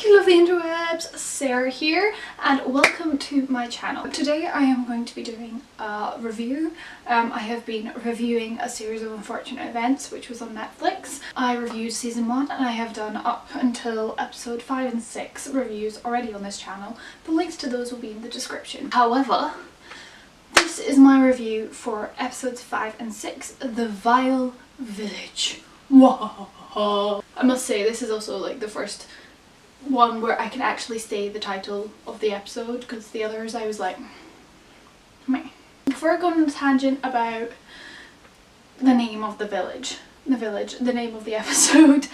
you lovely interwebs, Sarah here and welcome to my channel. Today I am going to be doing a review. I have been reviewing a series of unfortunate events which was on Netflix. I reviewed season 1 and I have done up until episode 5 and 6 reviews already on this channel. The links to those will be in the description. However, this is my review for episodes 5 and 6, The Vile Village. Whoa. I must say this is also like the first one where I can actually say the title of the episode, because the others I was like meh. Before I go on a tangent about the name of the name of the episode,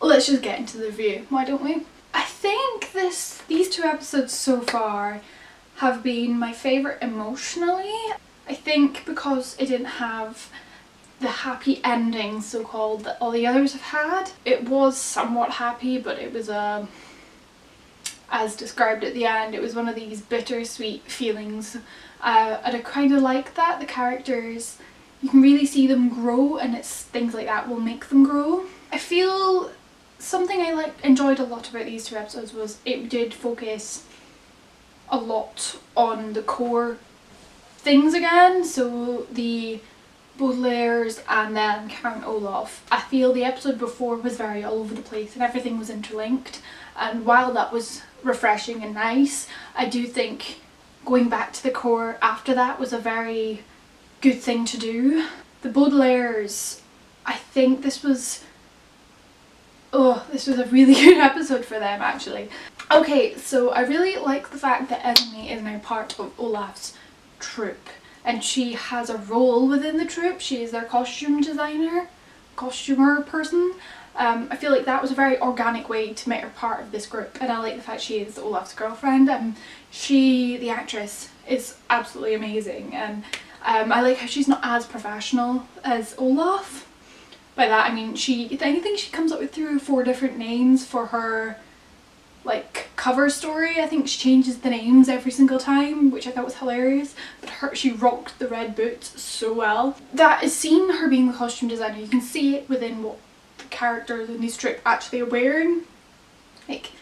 let's just get into the review, why don't we? I think these two episodes so far have been my favourite emotionally. I think because it didn't have the happy ending, so-called, that all the others have had. It was somewhat happy, but it was as described at the end, it was one of these bittersweet feelings. And I kind of like that. The characters, you can really see them grow, and it's things like that will make them grow. I feel something I enjoyed a lot about these two episodes was it did focus a lot on the core things again, so the Baudelaire's and then Count Olaf. I feel the episode before was very all over the place and everything was interlinked, and while that was refreshing and nice, I do think going back to the core after that was a very good thing to do. The Baudelaire's, I think this was a really good episode for them actually. Okay, so I really like the fact that Esme is now part of Olaf's troupe. And she has a role within the troupe. She is their costumer person. I feel like that was a very organic way to make her part of this group, and I like the fact she is Olaf's girlfriend. The actress, is absolutely amazing, and I like how she's not as professional as Olaf. By that I mean I think she comes up with 3 or 4 different names for her like cover story. I think she changes the names every single time, which I thought was hilarious, but she rocked the red boots so well. That is seeing her being the costume designer, you can see it within what the characters in this strip actually are wearing. Like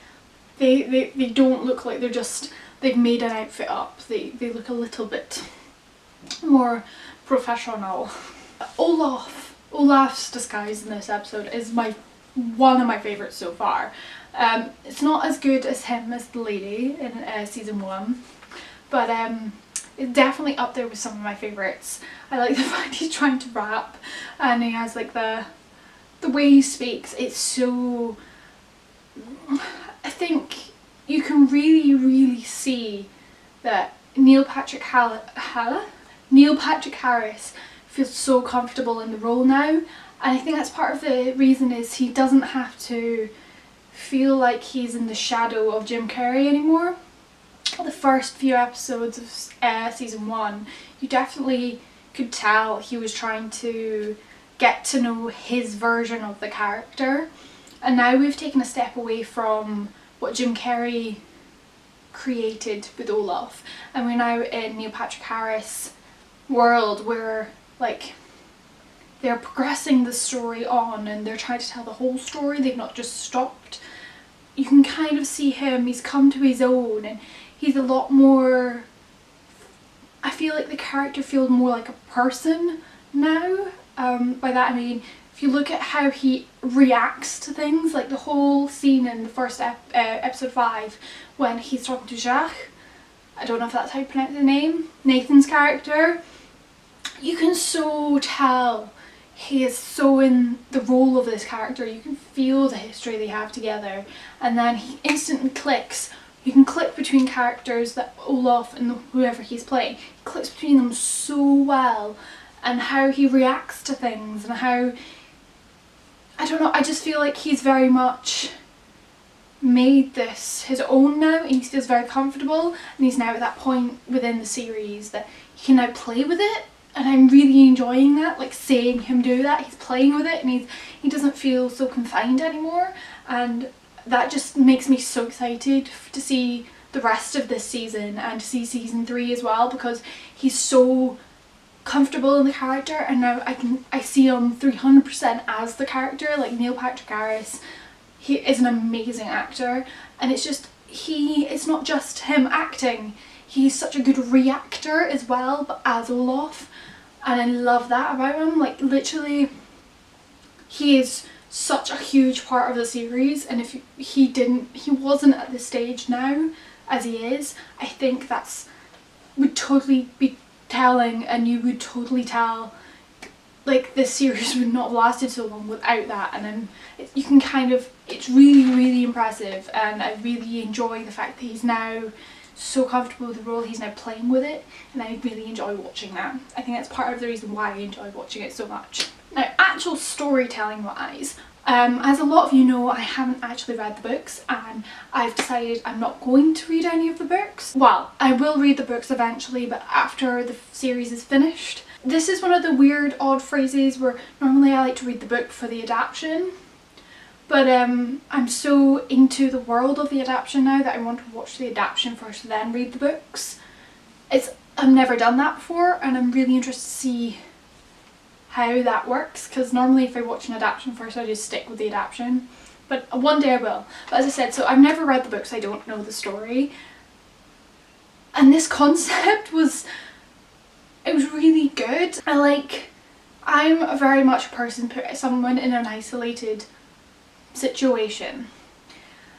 they don't look like they've made an outfit up. They look a little bit more professional. Olaf's disguise in this episode is one of my favourites so far. It's not as good as him as the lady in season 1, but it's definitely up there with some of my favourites. I like the fact he's trying to rap and he has like the way he speaks. It's so, I think you can really see that Neil Patrick Harris feels so comfortable in the role now, and I think that's part of the reason is he doesn't have to feel like he's in the shadow of Jim Carrey anymore. The first few episodes of season 1, you definitely could tell he was trying to get to know his version of the character, and now we've taken a step away from what Jim Carrey created with Olaf, and we're now in Neil Patrick Harris world where like they're progressing the story on and they're trying to tell the whole story. They've not just stopped. You can kind of see him, he's come to his own, and he's a lot more, I feel like the character feels more like a person now. By that I mean, if you look at how he reacts to things, like the whole scene in the first episode 5 when he's talking to Jacques, I don't know if that's how you pronounce the name, Nathan's character, you can so tell he is so in the role of this character. You can feel the history they have together, and then he instantly clicks. You can click between characters, that Olaf and whoever he's playing, he clicks between them so well, and how he reacts to things and how, I don't know, I just feel like he's very much made this his own now, and he feels very comfortable, and he's now at that point within the series that he can now play with it. And I'm really enjoying that, like seeing him do that. He's playing with it and he doesn't feel so confined anymore, and that just makes me so excited to see the rest of this season and to see season 3 as well, because he's so comfortable in the character, and now I see him 300% as the character. Like Neil Patrick Harris, he is an amazing actor, and it's not just him acting, he's such a good reactor as well, but as Olaf, and I love that about him. Like literally, he is such a huge part of the series, and if he wasn't at the stage now as he is, I think would totally be telling, and you would totally tell like this series would not have lasted so long without that. And you can kind of, it's really impressive, and I really enjoy the fact that he's now so comfortable with the role, he's now playing with it, and I really enjoy watching that. I think that's part of the reason why I enjoy watching it so much. Now, actual storytelling wise, as a lot of you know, I haven't actually read the books, and I've decided I'm not going to read any of the books. Well, I will read the books eventually, but after the series is finished. This is one of the weird, odd phrases where normally I like to read the book for the adaptation, but I'm so into the world of the adaptation now that I want to watch the adaptation first, then read the books. I've never done that before, and I'm really interested to see how that works, because normally if I watch an adaptation first I just stick with the adaptation, but one day I will. But as I said, so I've never read the books, I don't know the story, and this concept was really good. I'm very much a person put someone in an isolated situation,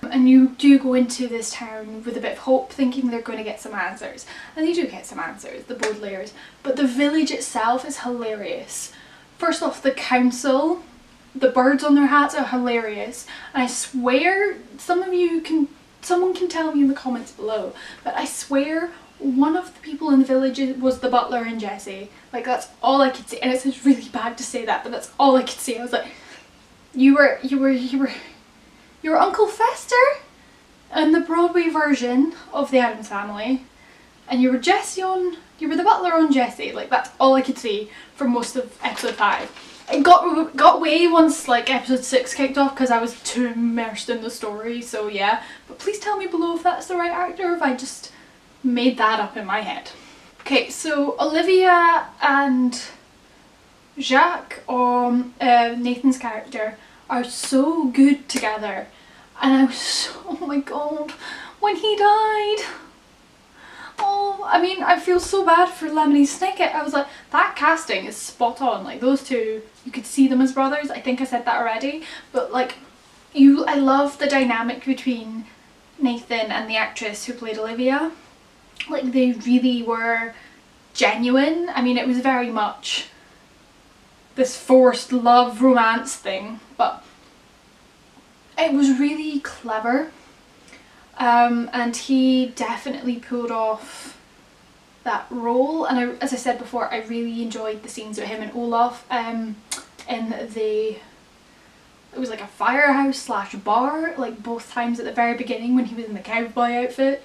and you do go into this town with a bit of hope, thinking they're going to get some answers, and they do get some answers, the Baudelaires, but the village itself is hilarious. First off, the council, the birds on their hats are hilarious, and I swear someone can tell me in the comments below, but I swear one of the people in the village was the butler and Jessie. Like, that's all I could see, and it sounds really bad to say that, but that's all I could see. I was like, you were Uncle Fester in the Broadway version of the Addams Family, and you were the butler on Jessie. Like, that's all I could see for most of episode 5. It got away once like episode 6 kicked off because I was too immersed in the story, so yeah. But please tell me below if that's the right actor or if I just made that up in my head. Okay, so Olivia and Jacques, Nathan's character, are so good together, and I was so, oh my god, when he died, oh, I mean, I feel so bad for Lemony Snicket. I was like, that casting is spot on. Like, those two, you could see them as brothers. I think I said that already, but like, I love the dynamic between Nathan and the actress who played Olivia. Like, they really were genuine. I mean, it was very much this forced love romance thing, but it was really clever, and he definitely pulled off that role. And as I said before, I really enjoyed the scenes with him and Olaf it was like a firehouse slash bar, like both times at the very beginning when he was in the cowboy outfit.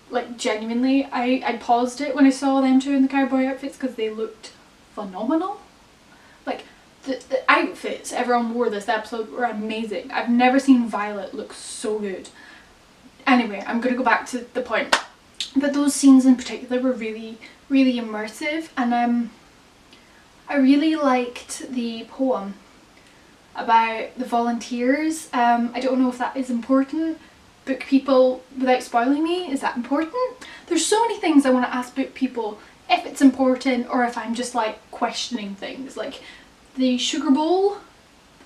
Like, genuinely, I paused it when I saw them two in the cowboy outfits because they looked phenomenal. Like, the outfits everyone wore this episode were amazing. I've never seen Violet look so good. Anyway, I'm gonna go back to the point. But those scenes in particular were really immersive, and I really liked the poem about the volunteers. I don't know if that is important. Book people, without spoiling me, is that important? There's so many things I want to ask book people if it's important, or if I'm just like questioning things. Like the sugar bowl,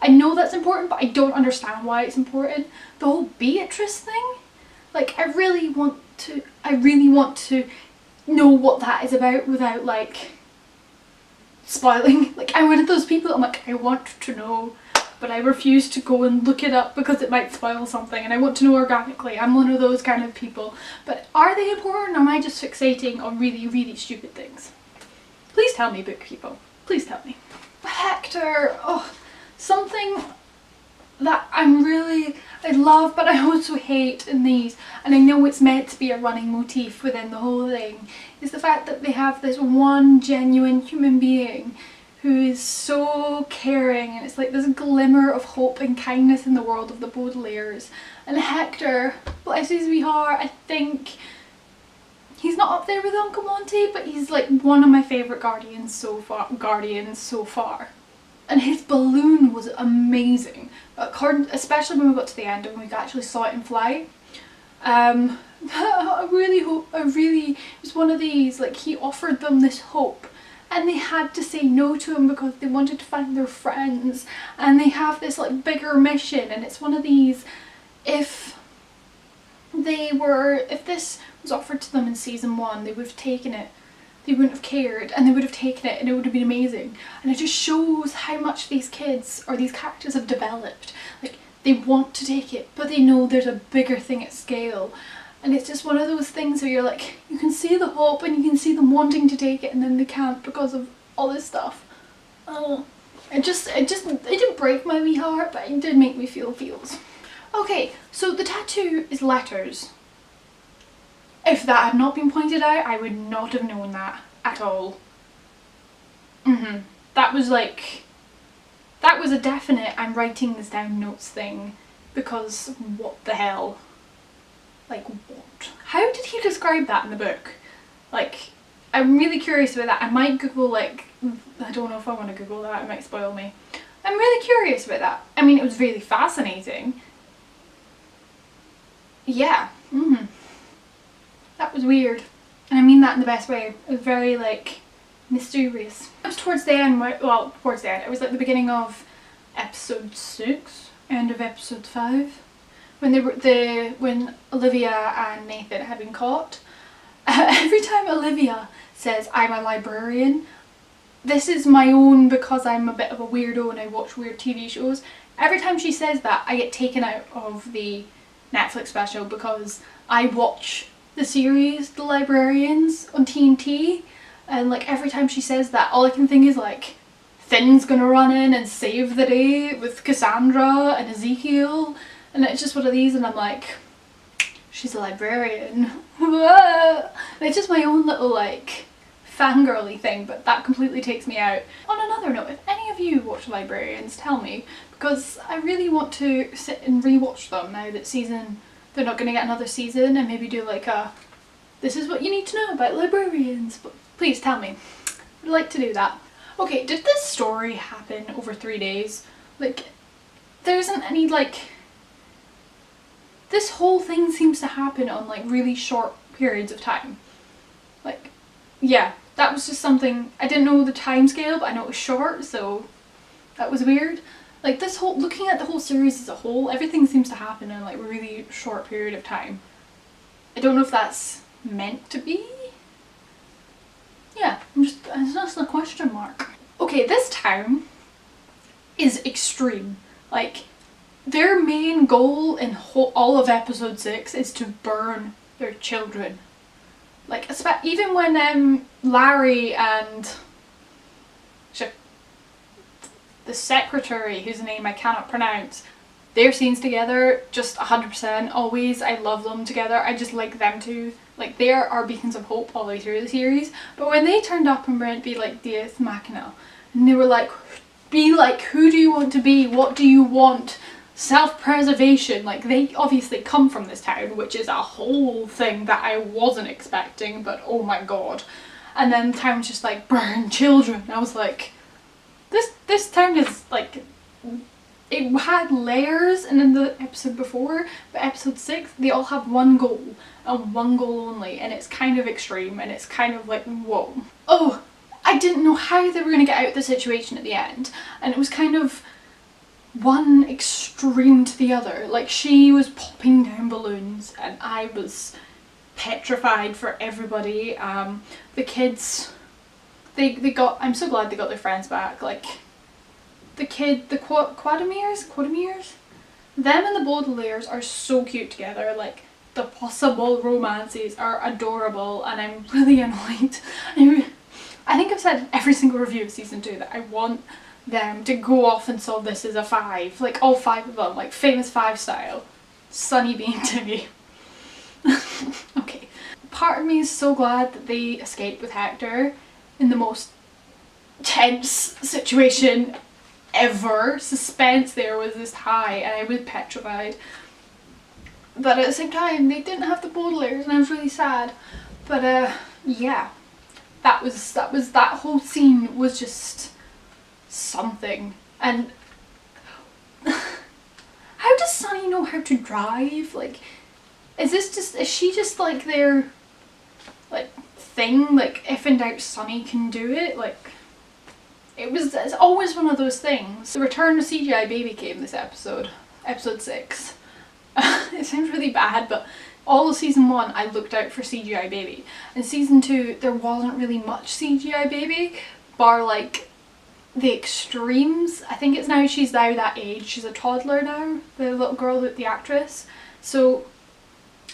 I know that's important, but I don't understand why it's important. The whole Beatrice thing, like, I really want to know what that is about without like spoiling. Like, I'm one of those people, I'm like, I want to know, but I refuse to go and look it up because it might spoil something, and I want to know organically. I'm one of those kind of people. But are they important, or am I just fixating on really stupid things? Please tell me, book people. Please tell me. But Hector, oh, something that I love but I also hate in these, and I know it's meant to be a running motif within the whole thing, is the fact that they have this one genuine human being who is so caring, and it's like this glimmer of hope and kindness in the world of the Baudelaires. And Hector, bless his wee heart, I think he's not up there with Uncle Monty, but he's like one of my favourite guardians so far. And his balloon was amazing. especially when we got to the end and we actually saw it in flight. I really hope, it was one of these, like, he offered them this hope and they had to say no to him because they wanted to find their friends, and they have this like bigger mission, and it's one of these, if this was offered to them in season 1, they would have taken it. They wouldn't have cared, and they would have taken it and it would have been amazing. And it just shows how much these kids or these characters have developed. Like, they want to take it, but they know there's a bigger thing at scale. And it's just one of those things where you're like, you can see the hope and you can see them wanting to take it, and then they can't because of all this stuff. Oh, it didn't break my wee heart, but it did make me feel feels. Okay, so the tattoo is letters. If that had not been pointed out, I would not have known that at all. That was a definite I'm writing this down notes thing, because what the hell? Like, what? How did he describe that in the book? Like, I'm really curious about that. I might Google, like, I don't know if I want to Google that, it might spoil me. I'm really curious about that. I mean, it was really fascinating. Yeah, that was weird. And I mean that in the best way. It was very, like, mysterious. It was towards the end, well, towards the end. It was like the beginning of episode 6, end of episode 5. When Olivia and Nathan had been caught. Every time Olivia says, I'm a librarian, this is my own because I'm a bit of a weirdo and I watch weird TV shows. Every time she says that, I get taken out of the Netflix special because I watch the series The Librarians on TNT, and like every time she says that, all I can think is like, Finn's gonna run in and save the day with Cassandra and Ezekiel. And it's just one of these, and I'm like, she's a librarian. And it's just my own little like fangirly thing, but that completely takes me out. On another note, if any of you watch Librarians, tell me, because I really want to sit and rewatch them now that they're not going to get another season, and maybe do like a, this is what you need to know about Librarians. But please tell me. I'd like to do that. Okay, did this story happen over 3 days? Like, there isn't any like, this whole thing seems to happen on like really short periods of time. Like, yeah, that was just something, I didn't know the time scale, but I know it was short, so that was weird. Like this whole, looking at the whole series as a whole, everything seems to happen in like a really short period of time. I don't know if that's meant to be. Yeah, it's just a question mark. Okay, this town is extreme. Like, their main goal in all of episode 6 is to burn their children. Like, even when Larry and the secretary, whose name I cannot pronounce, their scenes together, just 100%, always, I love them together. I just like them too. Like, they are our beacons of hope all the way through the series. But when they turned up and went be like Deus Machina, and they were like, be like, who do you want to be? What do you want? Self-preservation. Like, they obviously come from this town, which is a whole thing that I wasn't expecting, but oh my god. And then the town's just like, burn children. I was like, this town is like, it had layers, and in the episode before, but episode 6, they all have one goal, and one goal only, and it's kind of extreme, and it's kind of like, whoa. Oh, I didn't know how they were going to get out of the situation at the end, and it was kind of one extreme to the other. Like, she was popping down balloons and I was petrified for everybody. The kids, I'm so glad they got their friends back. Like, the Quadamirs, them and the Baudelaires are so cute together. Like, the possible romances are adorable, and I'm really annoyed. I think I've said in every single review of season 2 that I want them to go off and solve this as a 5, like all 5 of them, like Famous 5 style. Sunny being Timmy. Okay. Part of me is so glad that they escaped with Hector in the most tense situation ever. Suspense there was this high, and I was petrified. But at the same time, they didn't have the Baudelaires, and I was really sad. But yeah, that whole scene was just something. And how does Sunny know how to drive? Like, is she just like their like thing? Like, if in doubt Sunny can do it? Like, it's always one of those things. The return of CGI baby came this episode. Episode 6. It sounds really bad, but all of season 1 I looked out for CGI baby. In season 2 there wasn't really much CGI baby, bar like the extremes. I think it's now she's now that age. She's a toddler now, the little girl, the actress. So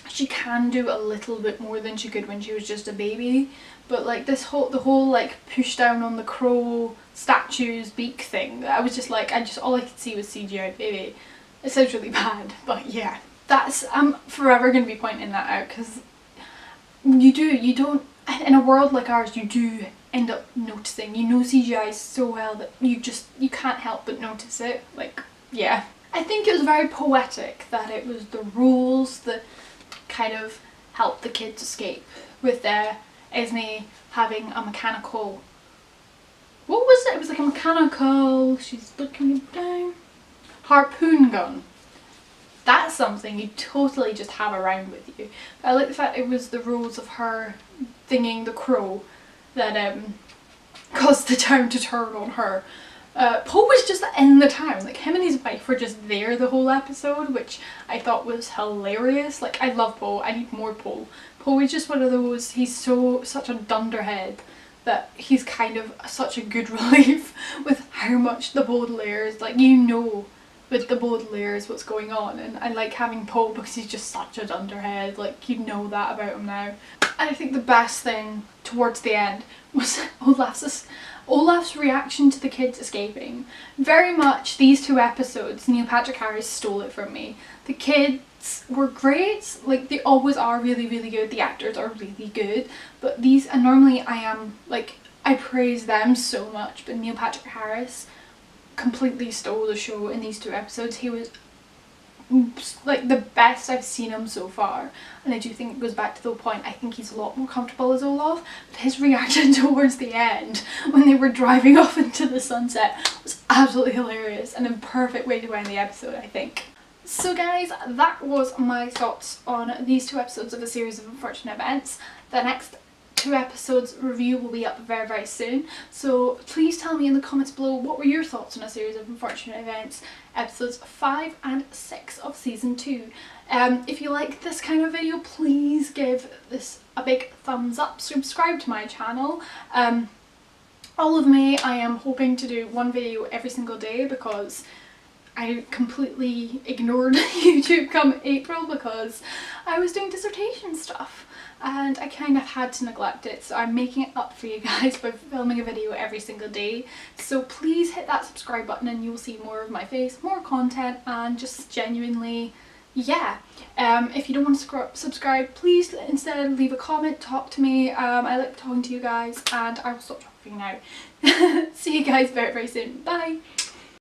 she can do a little bit more than she could when she was just a baby. But like the whole like push down on the crow statue's beak thing, I was just like, all I could see was CGI baby. It sounds really bad, but yeah, that's, I'm forever going to be pointing that out, because you don't, in a world like ours, you do end up noticing. You know CGI so well that you can't help but notice it. Like, yeah. I think it was very poetic that it was the rules that kind of helped the kids escape, with Esme having a mechanical, what was it? It was like a mechanical, she's looking down, harpoon gun. That's something you totally just have around with you. But I like the fact it was the rules of her thinging the crow that caused the town to turn on her. Poe was just in the town, like him and his wife were just there the whole episode, which I thought was hilarious. Like, I love Poe, I need more Poe. Poe is just one of those, he's such a dunderhead that he's kind of such a good relief with how much the Baudelaires, like, you know with the Baudelaires what's going on, and I like having Poe because he's just such a dunderhead, like you know that about him now. And I think the best thing towards the end was Olaf's reaction to the kids escaping. Very much these 2 episodes, Neil Patrick Harris stole it from me. The kids were great, like they always are really good, the actors are really good, but these, and normally I praise them so much, but Neil Patrick Harris completely stole the show in these 2 episodes. He was like the best I've seen him so far, and I do think it goes back to the point, I think he's a lot more comfortable as Olaf, but his reaction towards the end when they were driving off into the sunset was absolutely hilarious and a perfect way to end the episode, I think. So guys, that was my thoughts on these 2 episodes of a series of unfortunate events. The next 2 episodes review will be up very soon, so please tell me in the comments below what were your thoughts on a series of unfortunate events, episodes 5 and 6 of season 2. If you like this kind of video, please give this a big thumbs up, subscribe to my channel. All of May I am hoping to do 1 video every single day, because I completely ignored YouTube come April because I was doing dissertation stuff and I kind of had to neglect it, so I'm making it up for you guys by filming a video every single day. So please hit that subscribe button and you'll see more of my face, more content, and just genuinely, yeah. If you don't want to subscribe, please instead leave a comment, talk to me. I like talking to you guys, and I will stop talking now. See you guys very soon. Bye!